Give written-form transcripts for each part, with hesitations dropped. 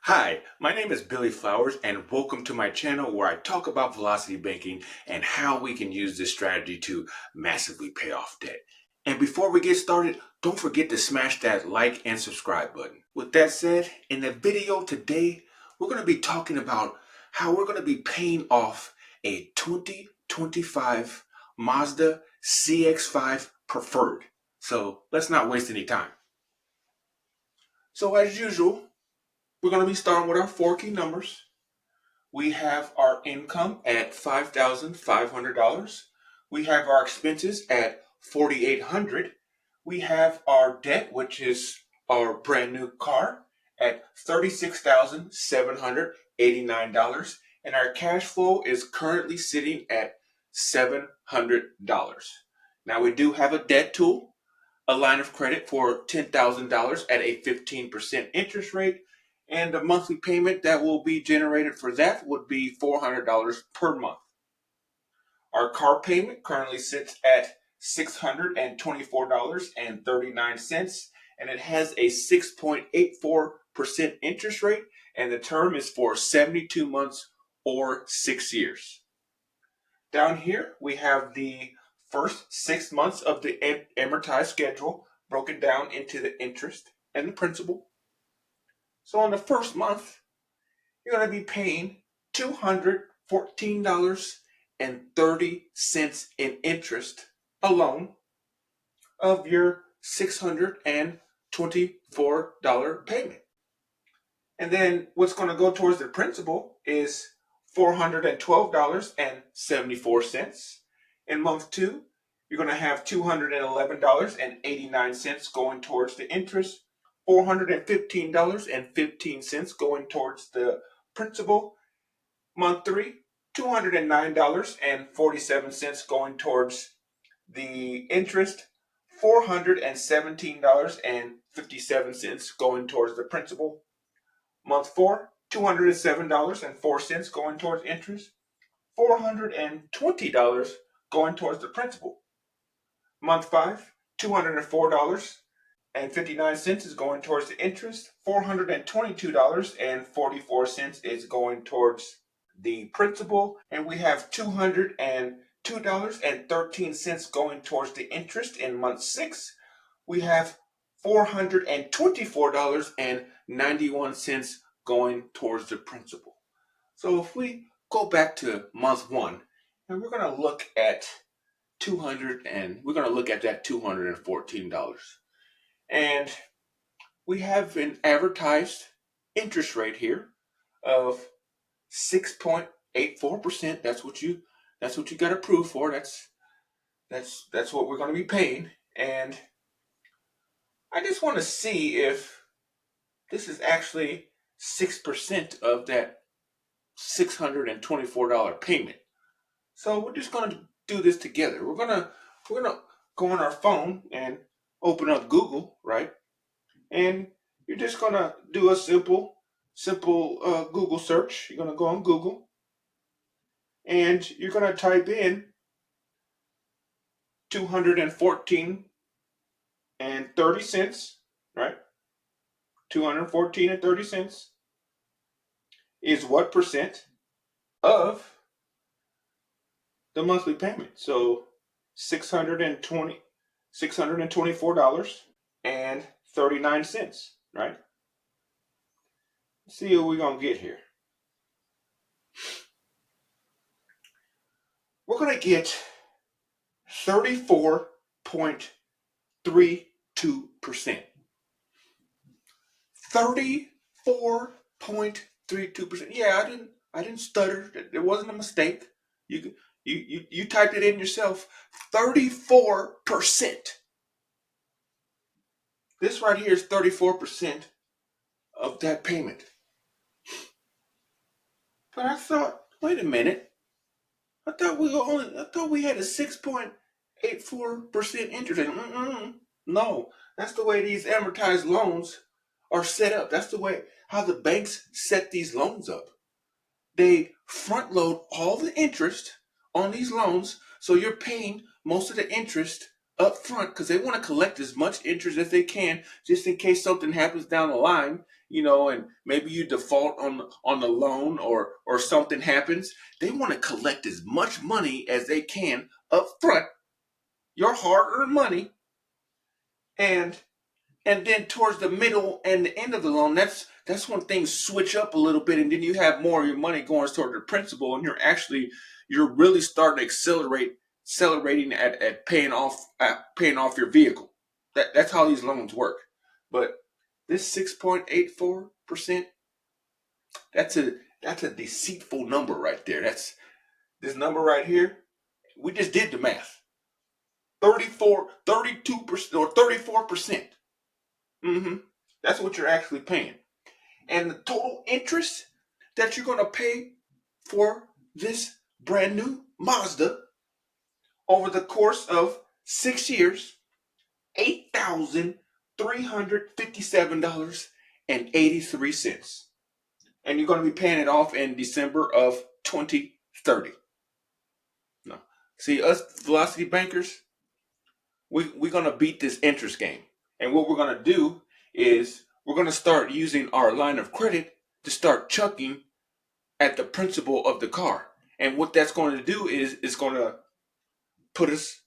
Hi, my name is Billy Flowers and welcome to my channel where I talk about velocity banking and how we can use this strategy to massively pay off debt. And before we get started, don't forget to smash that like and subscribe button. With that said, in the video today, we're going to be talking about how we're going to be paying off a 2025 Mazda CX-5 Preferred. So let's not waste any time. So as usual, we're going to be starting with our four key numbers. We have our income at $5,500. We have our expenses at $4,800. We have our debt, which is our brand new car, at $36,789. And our cash flow is currently sitting at $700. Now we do have a debt tool, a line of credit for $10,000 at a 15% interest rate. And the monthly payment that will be generated for that would be $400 per month. Our car payment currently sits at $624.39, and it has a 6.84% interest rate, and the term is for 72 months or 6 years. Down here, we have the first 6 months of the amortized schedule broken down into the interest and the principal. So in the first month, you're going to be paying $214.30 in interest alone of your $624 payment. And then what's going to go towards the principal is $412.74. In month 2, you're going to have $211.89 going towards the interest, $415.15 going towards the principal. Month 3, $209.47 going towards the interest, $417.57 going towards the principal. Month 4, $207.04 going towards interest, $420 going towards the principal. Month 5, $204.59 is going towards the interest, $422.44 is going towards the principal, and we have $202.13 going towards the interest. In month 6, we have $424.91 going towards the principal. So if we go back to month 1, and we're going to look at that $214. And we have an advertised interest rate here of 6.84%. That's what you got approved for. That's what we're going to be paying. And I just want to see if this is actually 6% of that $624 payment. So we're just going to do this together. We're gonna go on our phone and open up Google, right? And you're just gonna do a simple Google search. You're gonna go on Google, and you're gonna type in 214.30, right? 214.30 is what percent of the monthly payment. So $624.39, right? Let's see what we're gonna get here. We're gonna get 34.32%. 34.32%. Yeah, I didn't stutter. There wasn't a mistake. You typed it in yourself. 34%. This right here is 34% of that payment. But I thought, wait a minute. I thought we had a 6.84% interest rate. No, that's the way these amortized loans are set up. That's the way how the banks set these loans up. They front load all the interest on these loans, so you're paying most of the interest up front because they want to collect as much interest as they can just in case something happens down the line and maybe you default on the loan, or something happens. They want to collect as much money as they can up front, your hard-earned money, and then towards the middle and the end of the loan, that's when things switch up a little bit, and then you have more of your money going toward the principal, and you're really starting to accelerating at paying off your vehicle. That's how these loans work. But this 6.84%, that's a deceitful number right there. That's this number right here. We just did the math. 32% or 34%. That's what you're actually paying. And the total interest that you're going to pay for this brand new Mazda over the course of 6 years, $8,357.83. And you're going to be paying it off in December of 2030. No. See, us velocity bankers, we're going to beat this interest game. And what we're going to do is we're going to start using our line of credit to start chucking at the principal of the car. And what that's going to do is it's going to put us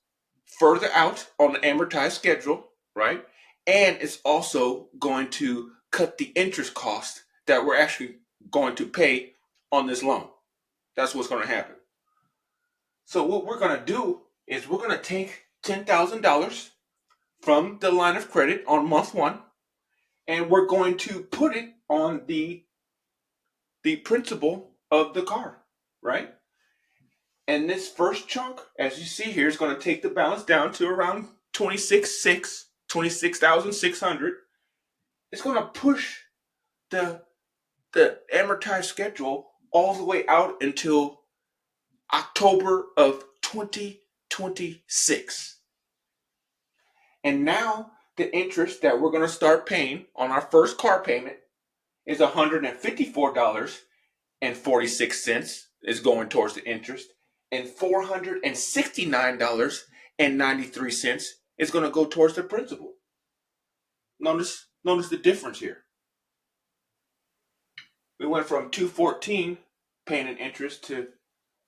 further out on the amortized schedule, right? And it's also going to cut the interest cost that we're actually going to pay on this loan. That's what's going to happen. So what we're going to do is we're going to take $10,000 from the line of credit on month one, and we're going to put it on the principal of the car, right? And this first chunk, as you see here, is going to take the balance down to around 26,600. It's going to push the amortized schedule all the way out until October of 2026. And now the interest that we're going to start paying on our first car payment is $154.46 is going towards the interest, and $469.93 is going to go towards the principal. Notice the difference here. We went from 214 paying an interest to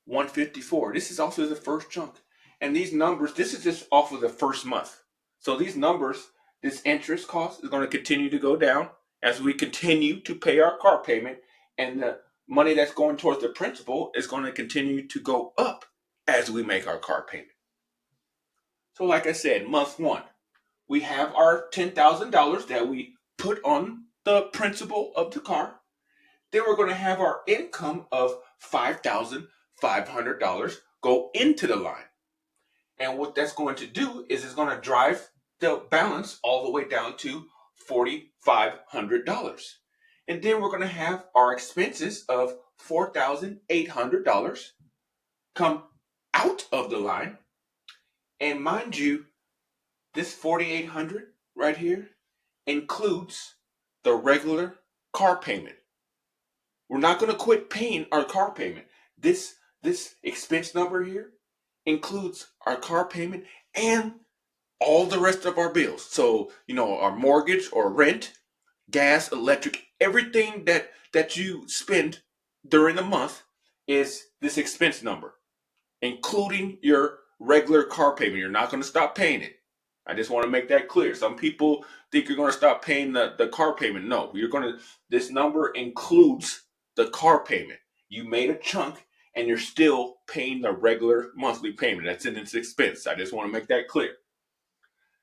154. This is also the first chunk. And these numbers, this is just off of the first month. So these numbers, this interest cost is going to continue to go down as we continue to pay our car payment, and the money that's going towards the principal is going to continue to go up as we make our car payment. So like I said, month one, we have our $10,000 that we put on the principal of the car. Then we're going to have our income of $5,500 go into the line. And what that's going to do is it's going to drive the balance all the way down to $4,500. And then we're going to have our expenses of $4,800 come out of the line. And mind you, this $4,800 right here includes the regular car payment. We're not going to quit paying our car payment. This expense number here includes our car payment and all the rest of our bills. So, our mortgage or rent, gas, electric, everything that you spend during the month is this expense number, including your regular car payment. You're not going to stop paying it. I just want to make that clear. Some people think you're going to stop paying the car payment. No, this number includes the car payment. You made a chunk and you're still paying the regular monthly payment. That's in its expense. I just want to make that clear.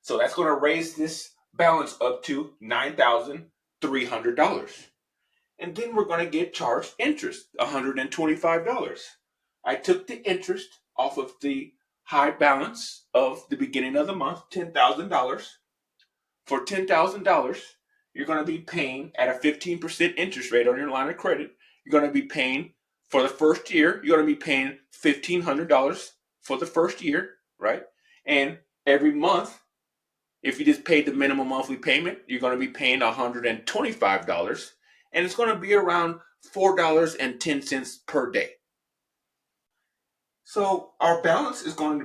So that's going to raise this balance up to $9,300. And then we're going to get charged interest, $125. I took the interest off of the high balance of the beginning of the month, $10,000. For $10,000, you're going to be paying at a 15% interest rate on your line of credit. You're going to be paying for the first year, you're going to be paying $1,500 for the first year, right? And every month, if you just paid the minimum monthly payment, you're going to be paying $125, and it's going to be around $4.10 per day. So our balance is going to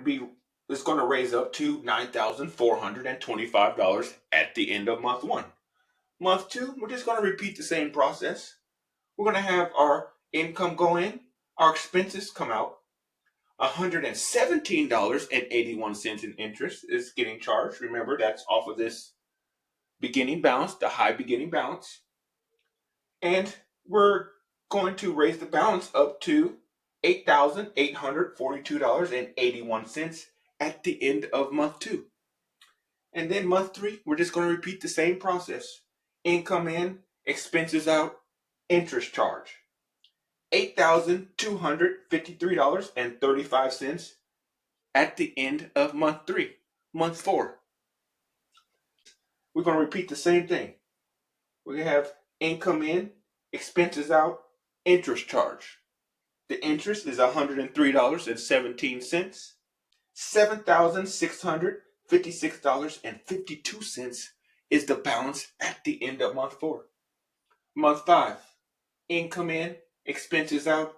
raise up to $9,425 at the end of month one. Month 2, we're just going to repeat the same process. We're going to have our income go in, our expenses come out. $117.81 in interest is getting charged. Remember, that's off of this beginning balance, the high beginning balance. And we're going to raise the balance up to $8,842.81 at the end of month 2. And then month 3, we're just going to repeat the same process. Income in, expenses out, interest charge. $8,253.35 at the end of month 3. Month 4, we're going to repeat the same thing. We're going to have income in, expenses out, interest charge. The interest is $103.17. $7,656.52 is the balance at the end of month 4. Month 5, income in, expenses out,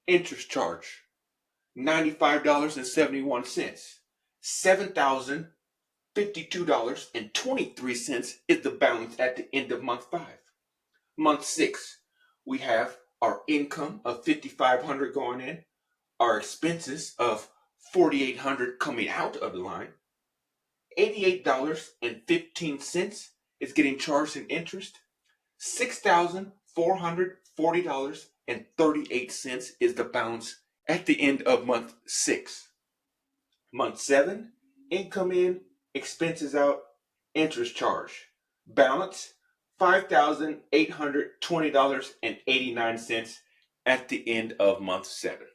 interest charge. $95.71. $7,052.23 is the balance at the end of month 5. Month 6, we have our income of $5,500 going in, our expenses of $4,800 coming out of the line. $88.15 is getting charged in interest. $6,440.38 is the balance at the end of month 6. Month 7, income in, expenses out, interest charge. Balance $5,820.89 at the end of month 7.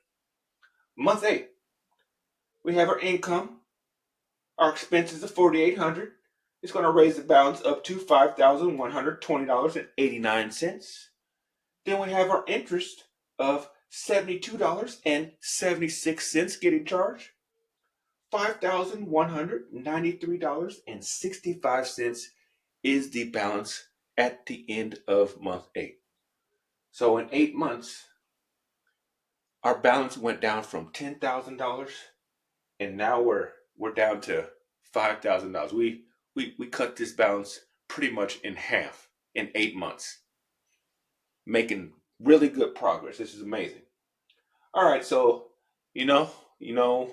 Month 8, we have our income, our expenses of $4,800. It's going to raise the balance up to $5,120.89. Then we have our interest of $72.76 getting charged. $5,193.65 is the balance at the end of month 8. So in 8 months, our balance went down from $10,000, and now we're down to $5,000. We cut this balance pretty much in half in 8 months, making really good progress. This is amazing. All right, so you know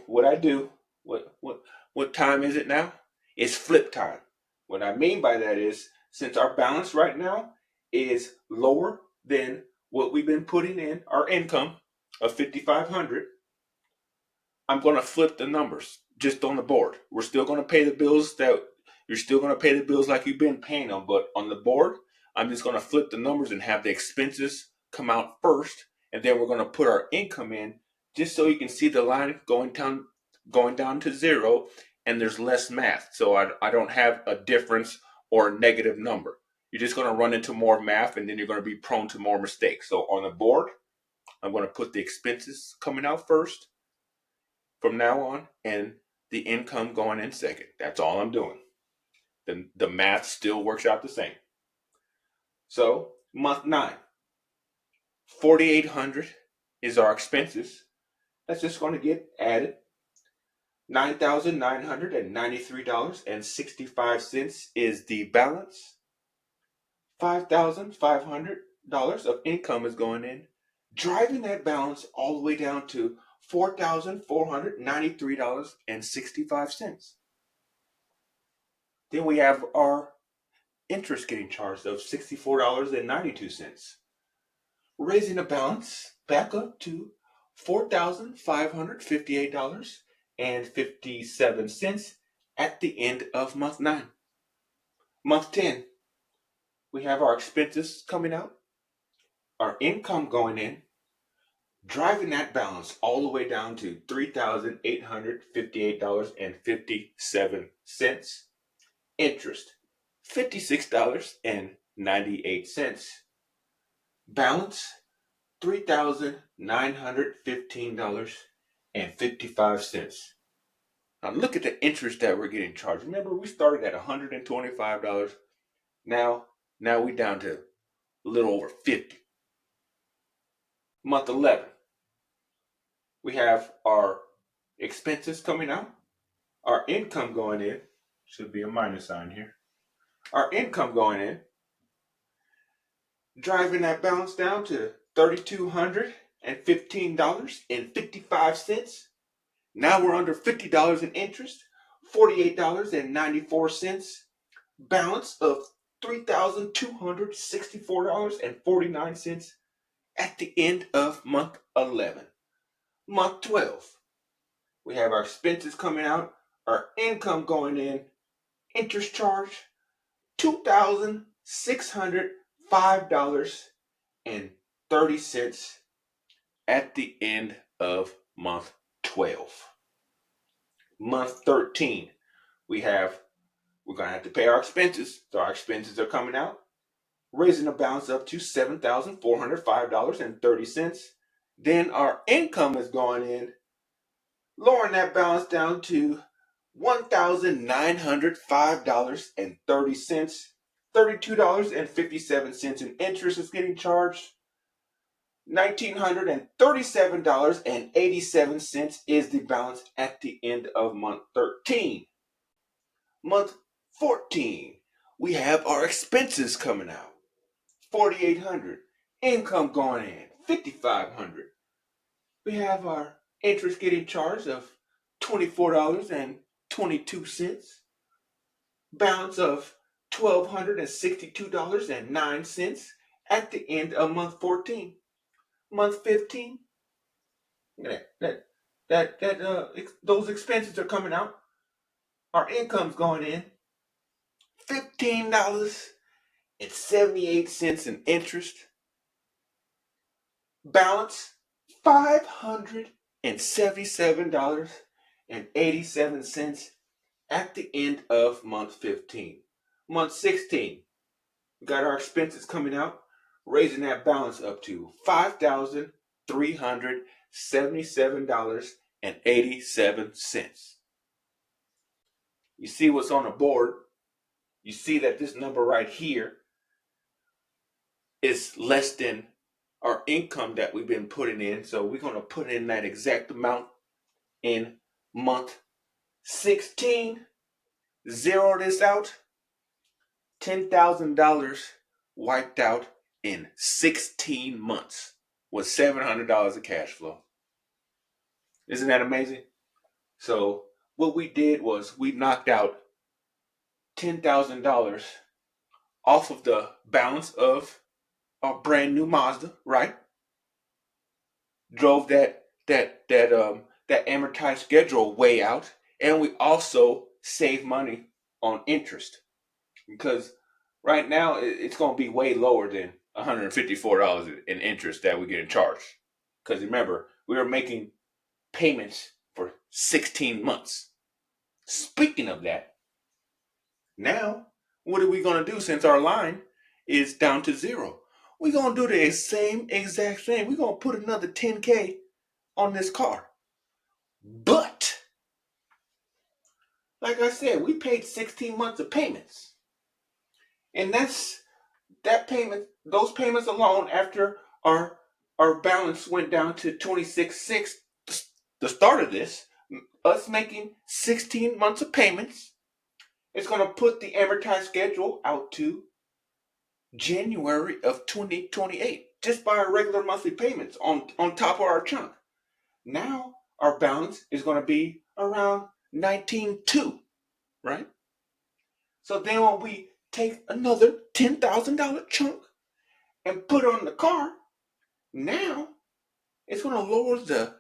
what I do. What time is it now? It's flip time. What I mean by that is, since our balance right now is lower than what we've been putting in, our income of $5,500, I'm going to flip the numbers just on the board. We're still going to pay the bills you're still going to pay the bills like you've been paying them, but on the board, I'm just going to flip the numbers and have the expenses come out first, and then we're going to put our income in, just so you can see the line going down to zero, and there's less math. So I don't have a difference or a negative number. You're just going to run into more math, and then you're going to be prone to more mistakes. So on the board, I'm going to put the expenses coming out first from now on, and the income going in second. That's all I'm doing. The math still works out the same. So month 9, $4,800 is our expenses. That's just going to get added. $9,993.65 is the balance. $5,500 of income is going in, driving that balance all the way down to $4,493.65. Then we have our interest getting charged of $64.92, raising the balance back up to $4,558.57 at the end of month 9. Month 10, we have our expenses coming out, our income going in, driving that balance all the way down to $3,858.57. Interest, $56.98. Balance, $3,915.55. Now look at the interest that we're getting charged. Remember, we started at $125. Now we're down to a little over $50. Month 11, we have our expenses coming out, our income going in. Should be a minus sign here. Our income going in, driving that balance down to $3,215.55. Now we're under $50 in interest, $48.94, balance of $3,264.49 at the end of month 11. Month 12, we have our expenses coming out, our income going in, interest charge, $2,605.30 at the end of month 12. Month 13, we're going to have to pay our expenses. So our expenses are coming out, raising the balance up to $7,405.30. Then our income is going in, lowering that balance down to $1,905.30. $32.57 in interest is getting charged. $1,937.87 is the balance at the end of month 13. Month 14, we have our expenses coming out. $4,800. Income going in. $5,500. We have our interest getting charged of $24.22. Balance of $1,262.09 at the end of month 14. Month 15, those expenses are coming out. Our income's going in. $15.78 in interest. Balance $577.87 at the end of month 15. Month 16, we got our expenses coming out, raising that balance up to $5,377.87. You see what's on the board. You see that this number right here is less than our income that we've been putting in. So we're going to put in that exact amount in month 16. Zero this out. $10,000 wiped out in 16 months with $700 of cash flow. Isn't that amazing? So what we did was we knocked out $10,000 off of the balance of our brand new Mazda, right? Drove that amortized schedule way out, and we also saved money on interest, because right now it's going to be way lower than $154 in interest that we're getting charged. Because remember, we were making payments for 16 months. Speaking of that, now what are we going to do since our line is down to zero? We're going to do the same exact thing. We're going to put another $10K on this car. But, like I said, we paid 16 months of payments. And those payments alone, after our balance went down to 26.6, the start of this, us making 16 months of payments, it's going to put the amortized schedule out to January of 2028, just by our regular monthly payments on top of our chunk. Now our balance is going to be around 19.2, right? So then when we take another $10,000 chunk and put on the car, now it's going to lower the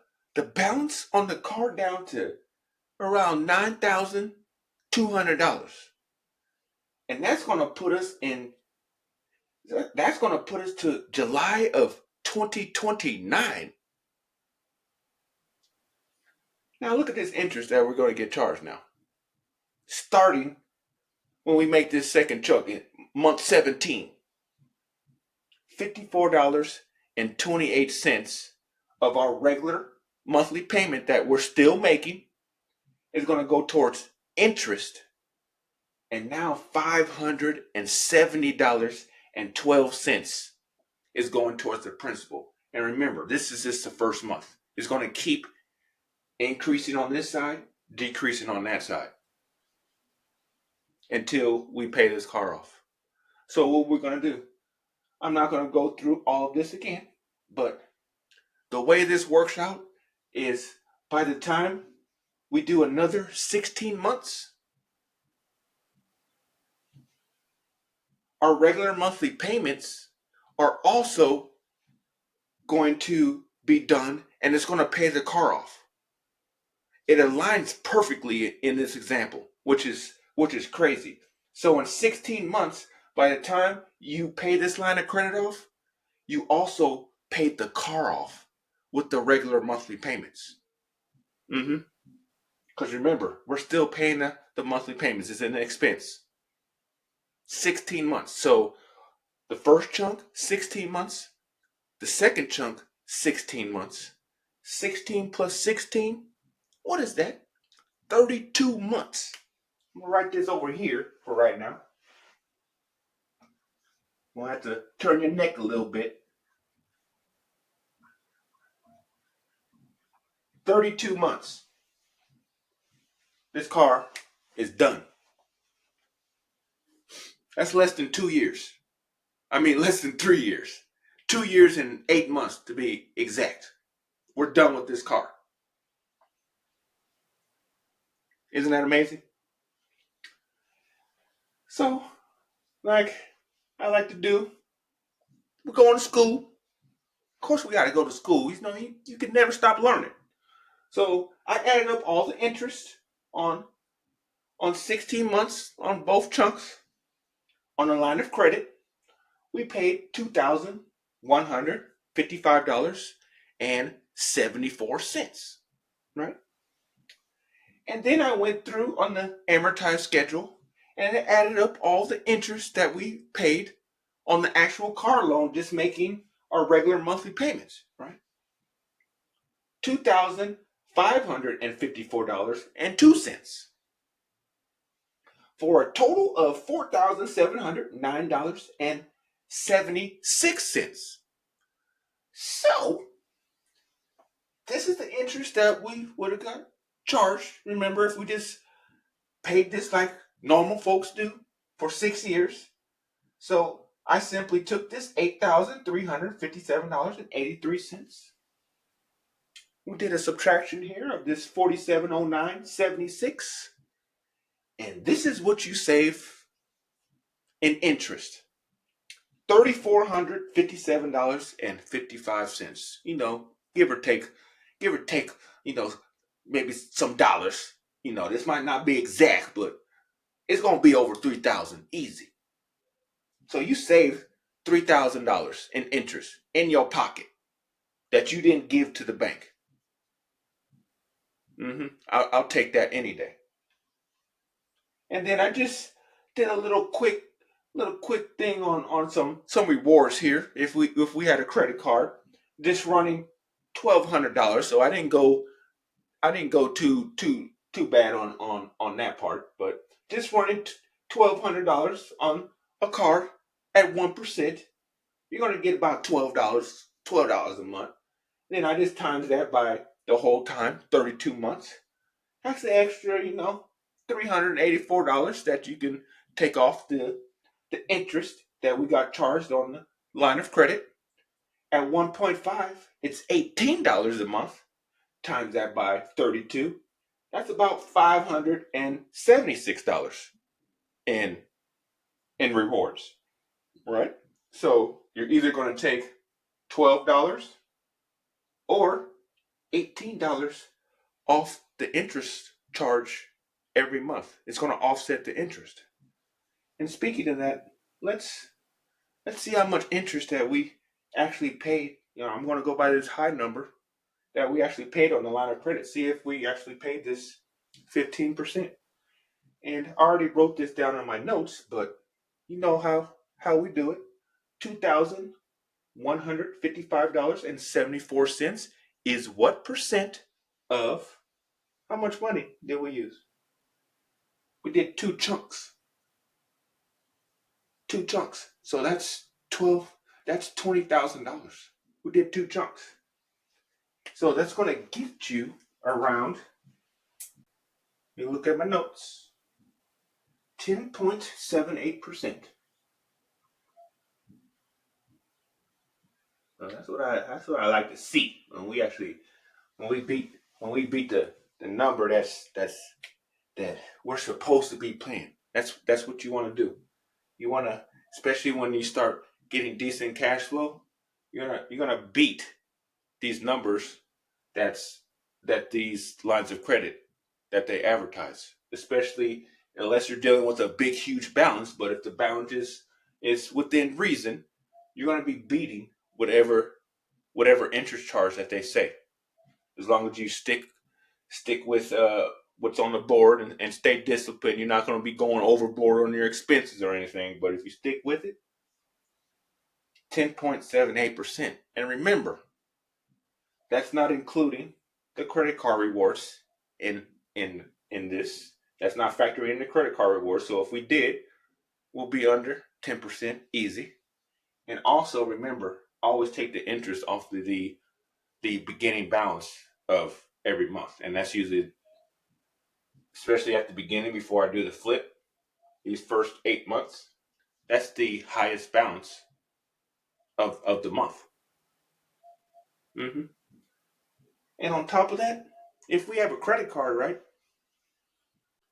balance on the car down to around $9,200. And that's going to put us to July of 2029. Now look at this interest that we're going to get charged now. Starting when we make this second chunk in month 17. $54.28 of our regular monthly payment that we're still making is going to go towards interest. And now $570.12 is going towards the principal. And remember, this is just the first month. It's going to keep increasing on this side, decreasing on that side, until we pay this car off. So what we're going to do, I'm not going to go through all of this again, but the way this works out is by the time we do another 16 months, our regular monthly payments are also going to be done, and it's going to pay the car off. It aligns perfectly in this example, which is crazy. So in 16 months, by the time you pay this line of credit off, you also paid the car off with the regular monthly payments. Mm-hmm. Because remember, we're still paying the monthly payments. It's an expense. 16 months. So the first chunk, 16 months. The second chunk, 16 months. 16 plus 16, what is that? 32 months. I'm going to write this over here for right now. We'll have to turn your neck a little bit. 32 months. This car is done. That's less than 2 years. I mean, less than 3 years. 2 years and 8 months to be exact. We're done with this car. Isn't that amazing? So, like I like to do, we're going to school. Of course, we got to go to school. You know, you can never stop learning. So I added up all the interest on 16 months on both chunks on a line of credit. We paid $2,155.74, right? And then I went through on the amortized schedule and it added up all the interest that we paid on the actual car loan, just making our regular monthly payments, right? $2,554.02 for a total of $4,709.76. So, this is the interest that we would have got charged. Remember, if we just paid this like normal folks do for 6 years. So, I simply took this $8,357.83. We did a subtraction here of this $4,709.76. And this is what you save in interest. $3,457.55. You know, give or take, you know, maybe some dollars. You know, this might not be exact, but it's gonna be over 3,000 easy. So you save $3,000 in interest in your pocket that you didn't give to the bank. I'll take that any day. And then I just did a little quick thing on some rewards here. If we had a credit card, just running $1,200. So I didn't go too bad on that part, but just running $1,200 on a card at 1%, you're gonna get about $12 a month. Then I just times that by the whole time, 32 months. That's the extra, $384 that you can take off the interest that we got charged on the line of credit. At 1.5, it's $18 a month. Times that by 32. That's about $576 in rewards, right? So you're either going to take $12 or $18 off the interest charge every month. It's going to offset the interest. And speaking of that, let's see how much interest that we actually paid. I'm going to go by this high number that we actually paid on the line of credit. See if we actually paid this 15%. And I already wrote this down in my notes, but you know how we do it. $2,155.74 is what percent of how much money did we use? We did two chunks. Two chunks. So that's $20,000. We did two chunks. So that's going to get you around, let me look at my notes, 10.78%. That's what I like to see when we beat the number that we're supposed to be playing. That's what you want to do. You want to, especially when you start getting decent cash flow, you're gonna beat these numbers that's that these lines of credit that they advertise, especially unless you're dealing with a big huge balance. But if the balance is within reason, you're going to be beating whatever interest charge that they say, as long as you stick with what's on the board and stay disciplined. You're not going to be going overboard on your expenses or anything. But if you stick with it, 10.78%. And remember, that's not including the credit card rewards in in this. That's not factoring in the credit card rewards. So if we did, we'll be under 10% easy. And also remember, always take the interest off the beginning balance of every month. And that's usually, especially at the beginning before I do the flip, these first 8 months, that's the highest balance of the month. hmm And on top of that, if we have a credit card, right?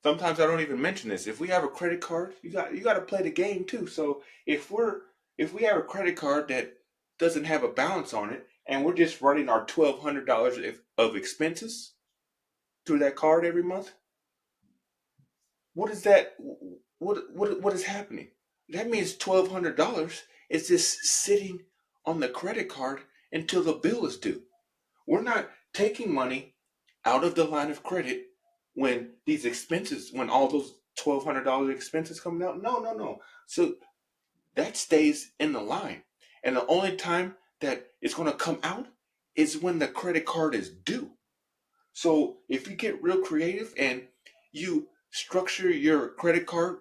Sometimes I don't even mention this. If we have a credit card, you got to play the game too. So if we have a credit card that doesn't have a balance on it, and we're just running our $1,200 of expenses through that card every month, what is that? What is happening? That means $1,200 is just sitting on the credit card until the bill is due. We're not taking money out of the line of credit when these expenses, when all those $1,200 expenses coming out. No, no, no. So that stays in the line. And the only time that it's going to come out is when the credit card is due. So if you get real creative and you structure your credit card,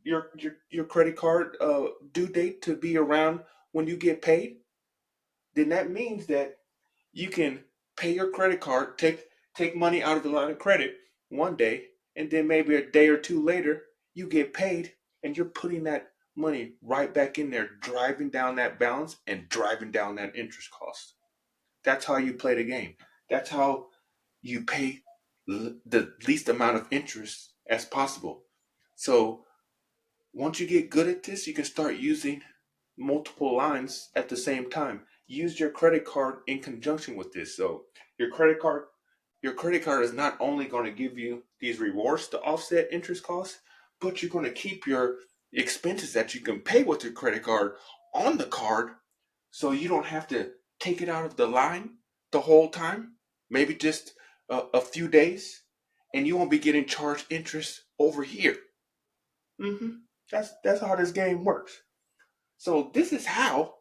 your credit card due date to be around when you get paid, then that means that you can pay your credit card, take money out of the line of credit one day, and then maybe a day or two later, you get paid, and you're putting that money right back in there, driving down that balance and driving down that interest cost. That's how you play the game. That's how you pay the least amount of interest as possible. So once you get good at this, you can start using multiple lines at the same time. Use your credit card in conjunction with this. So your credit card, your credit card is not only going to give you these rewards to offset interest costs, but you're going to keep your expenses that you can pay with your credit card on the card, so you don't have to take it out of the line the whole time. Maybe just a few days, and you won't be getting charged interest over here. hmm that's how this game works. So this is how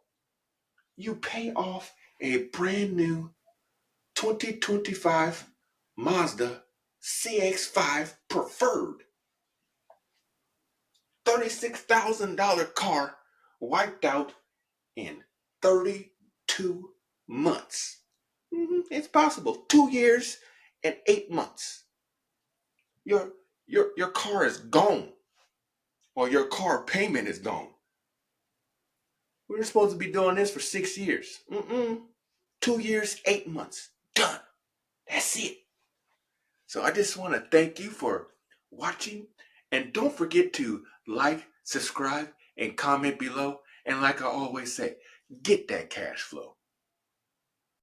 you pay off a brand new 2025 Mazda CX-5 Preferred $36,000 car wiped out in 32 months. It's possible. 2 years and 8 months. Your your car is gone, or your car payment is gone. We were supposed to be doing this for 6 years. 2 years, 8 months. Done. That's it. So I just want to thank you for watching. And don't forget to like, subscribe, and comment below. And like I always say, get that cash flow.